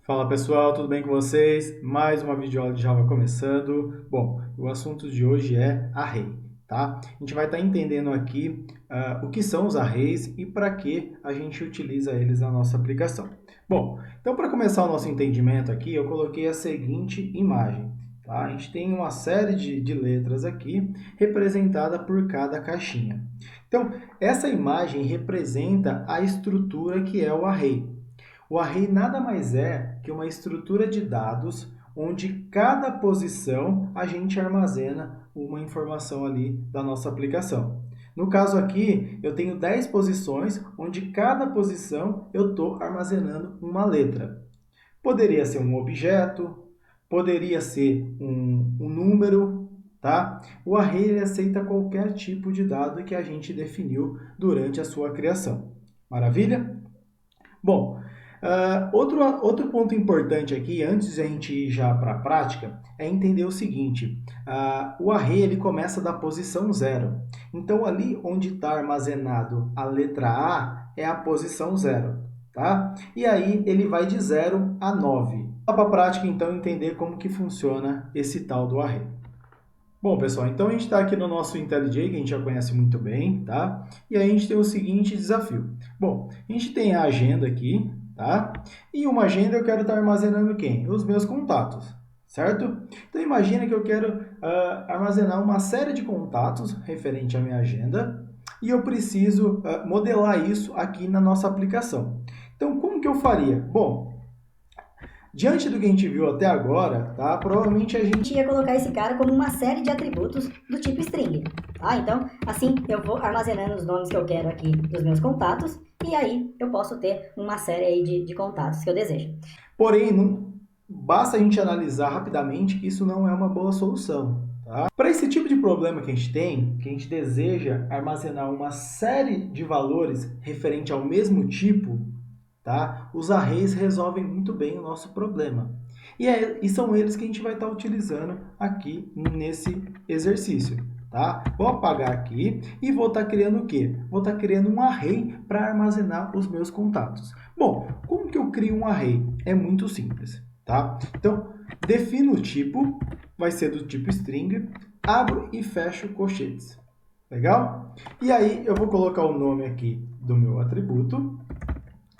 Fala pessoal, tudo bem com vocês? Mais uma videoaula de Java começando. Bom, o assunto de hoje é array, tá? A gente vai estar entendendo aqui o que são os arrays e para que a gente utiliza eles na nossa aplicação. Bom, então para começar o nosso entendimento aqui, eu coloquei a seguinte imagem. Tá? A gente tem uma série de letras aqui representada por cada caixinha. Então, essa imagem representa a estrutura que é o array. O array nada mais é que uma estrutura de dados onde cada posição a gente armazena uma informação ali da nossa aplicação. No caso aqui, eu tenho 10 posições, onde cada posição eu estou armazenando uma letra. Poderia ser um objeto, poderia ser um número, tá? O array ele aceita qualquer tipo de dado que a gente definiu durante a sua criação. Maravilha? Bom, outro ponto importante aqui, antes de a gente ir já para a prática, é entender o seguinte: o array ele começa da posição 0. Então, ali onde está armazenado a letra A é a posição 0. Tá? E aí ele vai de 0 a 9. Vá para a prática, então, entender como que funciona esse tal do array. Bom, pessoal, então a gente está aqui no nosso IntelliJ, que a gente já conhece muito bem, tá? E aí a gente tem o seguinte desafio. Bom, a gente tem a agenda aqui, tá? E uma agenda eu quero estar armazenando quem? Os meus contatos, certo? Então imagina que eu quero armazenar uma série de contatos referente à minha agenda e eu preciso modelar isso aqui na nossa aplicação. Então, como que eu faria? Bom, diante do que a gente viu até agora, tá? Provavelmente a gente ia colocar esse cara como uma série de atributos do tipo string. Então, assim, eu vou armazenando os nomes que eu quero aqui dos meus contatos, e aí eu posso ter uma série aí de contatos que eu desejo. Porém, não basta a gente analisar rapidamente que isso não é uma boa solução. Tá? Para esse tipo de problema que a gente tem, que a gente deseja armazenar uma série de valores referente ao mesmo tipo, tá? Os arrays resolvem muito bem o nosso problema. E são eles que a gente vai estar utilizando aqui nesse exercício. Tá? Vou apagar aqui e vou estar criando o quê? Vou estar criando um array para armazenar os meus contatos. Bom, como que eu crio um array? É muito simples. Tá? Então, defino o tipo, vai ser do tipo string, abro e fecho colchetes. Legal? E aí eu vou colocar o nome aqui do meu atributo,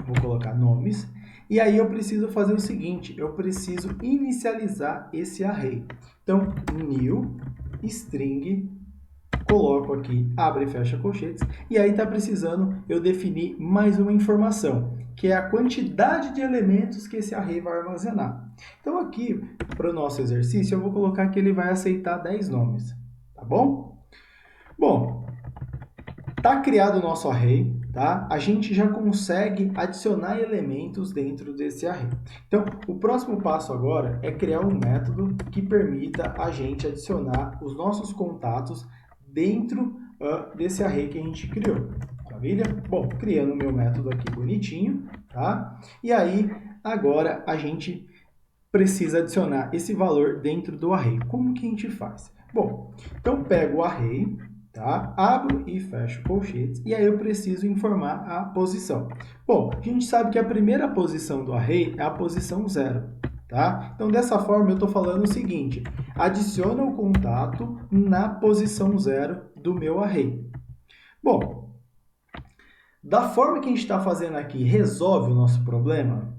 vou colocar nomes, e aí eu preciso fazer o seguinte, eu preciso inicializar esse array. Então, new string, coloco aqui, abre e fecha colchetes, e aí está precisando eu definir mais uma informação, que é a quantidade de elementos que esse array vai armazenar. Então, aqui, para o nosso exercício, eu vou colocar que ele vai aceitar 10 nomes, tá bom? Bom, está criado o nosso array, tá? A gente já consegue adicionar elementos dentro desse array. Então, o próximo passo agora é criar um método que permita a gente adicionar os nossos contatos dentro desse array que a gente criou. Maravilha? Bom, criando o meu método aqui bonitinho, tá? E aí, agora a gente precisa adicionar esse valor dentro do array. Como que a gente faz? Bom, então pego o array, tá? Abro e fecho colchetes, e aí eu preciso informar a posição. Bom, a gente sabe que a primeira posição do array é a posição 0. Tá? Então, dessa forma, eu estou falando o seguinte, adiciona o contato na posição 0 do meu array. Bom, da forma que a gente está fazendo aqui, resolve o nosso problema?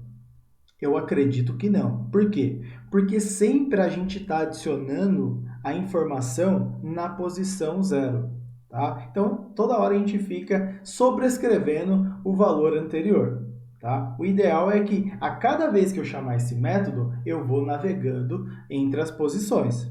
Eu acredito que não. Por quê? Porque sempre a gente está adicionando a informação na posição 0. Tá? Então, toda hora a gente fica sobrescrevendo o valor anterior. Tá? O ideal é que a cada vez que eu chamar esse método, eu vou navegando entre as posições.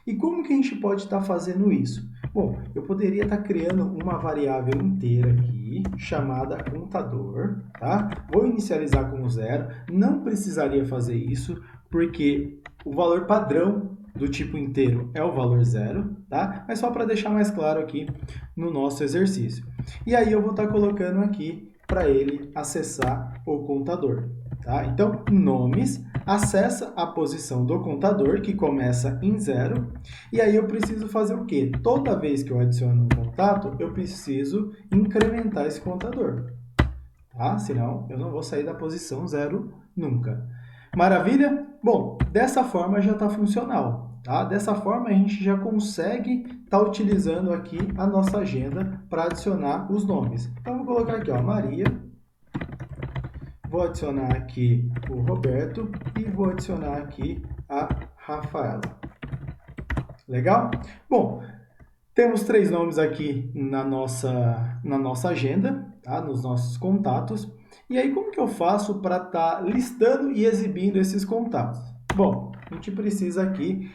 E como que a gente pode estar fazendo isso? Bom, eu poderia estar criando uma variável inteira aqui, chamada contador, tá? Vou inicializar com 0, não precisaria fazer isso, porque o valor padrão do tipo inteiro é o valor 0, tá? Mas só para deixar mais claro aqui no nosso exercício. E aí eu vou estar colocando aqui para ele acessar o contador. Tá? Então, nomes, acessa a posição do contador, que começa em 0, e aí eu preciso fazer o quê? Toda vez que eu adiciono um contato, eu preciso incrementar esse contador, tá? Senão eu não vou sair da posição 0 nunca. Maravilha? Bom, dessa forma já está funcional, tá? Dessa forma a gente já consegue estar utilizando aqui a nossa agenda para adicionar os nomes. Então, vou colocar aqui, ó, Maria, vou adicionar aqui o Roberto e vou adicionar aqui a Rafaela. Legal? Bom, temos 3 nomes aqui na nossa agenda, tá? Nos nossos contatos. E aí, como que eu faço para estar listando e exibindo esses contatos? Bom, a gente precisa aqui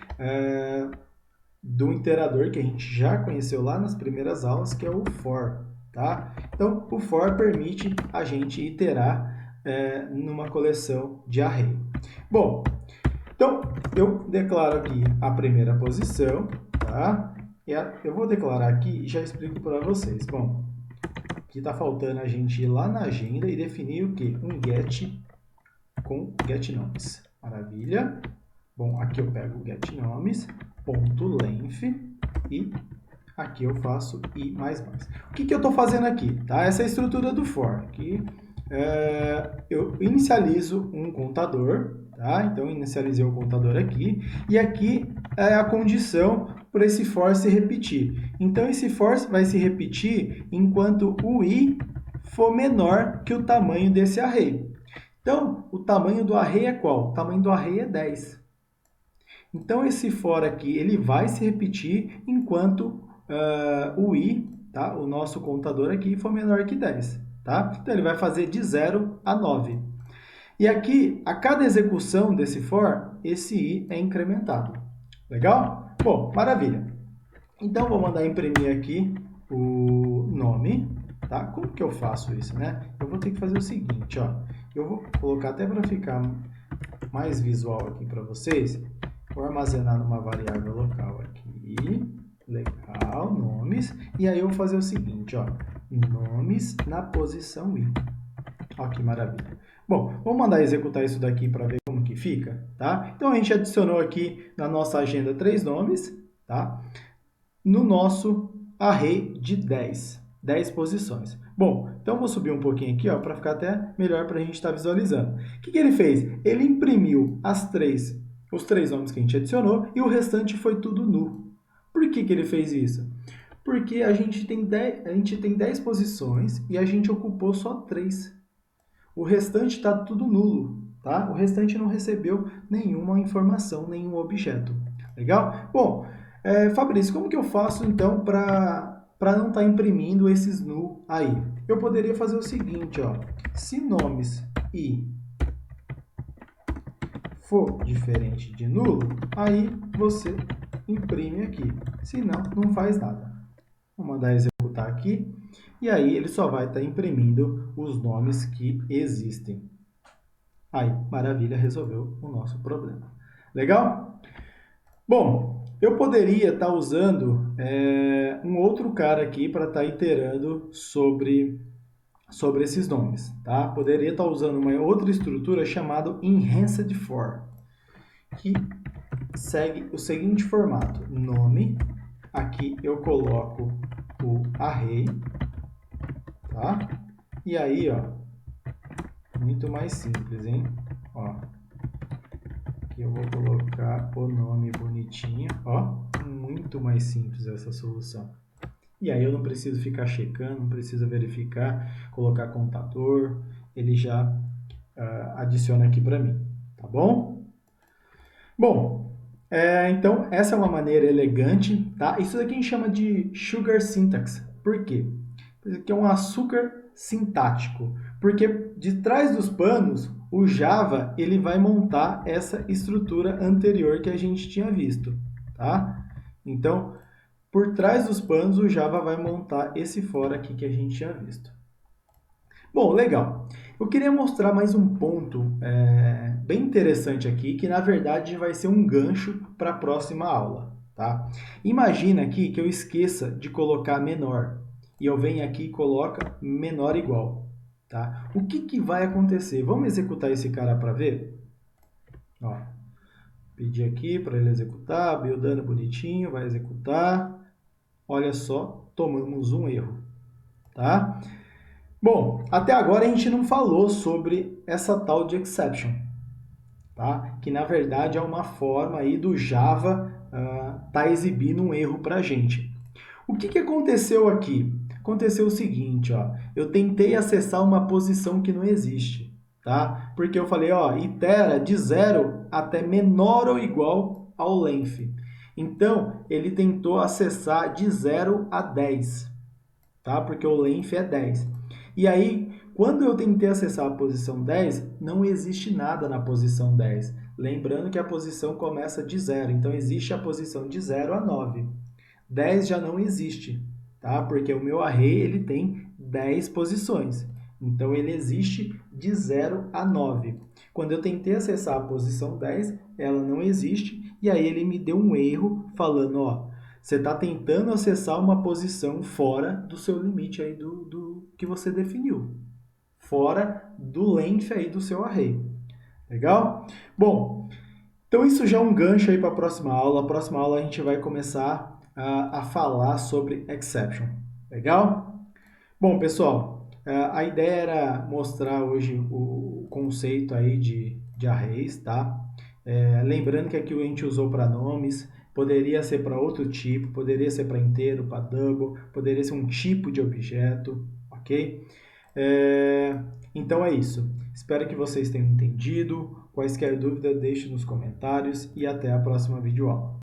do interador que a gente já conheceu lá nas primeiras aulas, que é o for, tá? Então, o for permite a gente iterar numa coleção de array. Bom, então, eu declaro aqui a primeira posição, tá? E eu vou declarar aqui e já explico para vocês. Bom, aqui está faltando a gente ir lá na agenda e definir o quê? Um get com getNomes. Maravilha. Bom, aqui eu pego o getNomes, ponto length, e aqui eu faço i++. O que eu estou fazendo aqui? Tá? Essa é a estrutura do for. Aqui eu inicializo um contador, tá? Então, inicializei o contador aqui, e aqui é a condição para esse for se repetir. Então, esse for vai se repetir enquanto o i for menor que o tamanho desse array. Então, o tamanho do array é qual? O tamanho do array é 10. Então, esse for aqui ele vai se repetir enquanto o i, tá? O nosso contador aqui, for menor que 10. Tá? Então, ele vai fazer de 0 a 9. E aqui, a cada execução desse for, esse i é incrementado. Legal? Bom, maravilha. Então, vou mandar imprimir aqui o nome. Tá? Como que eu faço isso, né? Eu vou ter que fazer o seguinte, ó. Eu vou colocar até para ficar mais visual aqui para vocês. Vou armazenar numa variável local aqui. Legal, nomes. E aí eu vou fazer o seguinte, ó. Nomes na posição i. Ó, que maravilha. Bom, vamos mandar executar isso daqui para ver como que fica, tá? Então, a gente adicionou aqui na nossa agenda 3 nomes, tá? No nosso array de 10 posições. Bom, então vou subir um pouquinho aqui, ó, para ficar até melhor para a gente estar visualizando. O que ele fez? Ele imprimiu os 3 nomes que a gente adicionou e o restante foi tudo nu. Por que ele fez isso? Porque a gente tem 10 posições e a gente ocupou só 3. O restante está tudo nulo, tá? O restante não recebeu nenhuma informação, nenhum objeto. Legal? Bom, Fabrício, como que eu faço então para não estar imprimindo esses null aí? Eu poderia fazer o seguinte, ó. Se nomes i for diferente de nulo, aí você imprime aqui. Se não, não faz nada. Vou mandar executar aqui. E aí ele só vai estar imprimindo os nomes que existem. Aí, maravilha, resolveu o nosso problema. Legal? Bom, eu poderia estar usando um outro cara aqui para estar iterando sobre esses nomes. Tá? Poderia estar usando uma outra estrutura chamada Enhanced For, que segue o seguinte formato. Nome, aqui eu coloco o array, tá? E aí, ó, muito mais simples, hein? Ó, aqui eu vou colocar o nome bonitinho, ó, muito mais simples essa solução. E aí eu não preciso ficar checando, não preciso verificar, colocar contador, ele já adiciona aqui para mim, tá bom? Bom, então essa é uma maneira elegante, tá? Isso daqui a gente chama de Sugar Syntax. Por quê? Isso aqui é um açúcar sintático, porque de trás dos panos, o Java ele vai montar essa estrutura anterior que a gente tinha visto, tá? Então, por trás dos panos, o Java vai montar esse for aqui que a gente tinha visto. Bom, legal. Eu queria mostrar mais um ponto bem interessante aqui, que na verdade vai ser um gancho para a próxima aula, tá? Imagina aqui que eu esqueça de colocar menor, e eu venho aqui e coloco menor igual, tá? O que vai acontecer? Vamos executar esse cara para ver? Ó, pedir aqui para ele executar, buildando bonitinho, vai executar. Olha só, tomamos um erro, tá? Bom, até agora a gente não falou sobre essa tal de exception. tá? Que na verdade é uma forma aí do Java tá exibindo um erro para a gente. O que aconteceu aqui? Aconteceu o seguinte, ó, eu tentei acessar uma posição que não existe, tá? Porque eu falei, ó, itera de 0 até menor ou igual ao length. Então, ele tentou acessar de 0 a 10, tá? Porque o length é 10. E aí, quando eu tentei acessar a posição 10, não existe nada na posição 10. Lembrando que a posição começa de 0, então existe a posição de 0 a 9. 10 já não existe, tá? Porque o meu array ele tem 10 posições. Então ele existe de 0 a 9. Quando eu tentei acessar a posição 10, ela não existe e aí ele me deu um erro falando, ó, você está tentando acessar uma posição fora do seu limite aí do que você definiu, fora do length aí do seu array. Legal? Bom, então isso já é um gancho aí para a próxima aula. A próxima aula a gente vai começar a falar sobre exception. Legal? Bom, pessoal, a ideia era mostrar hoje o conceito aí de arrays, tá? Lembrando que aqui a gente usou para nomes, poderia ser para outro tipo, poderia ser para inteiro, para double, poderia ser um tipo de objeto, ok? Então é isso. Espero que vocês tenham entendido. Quaisquer dúvidas, deixe nos comentários e até a próxima videoaula.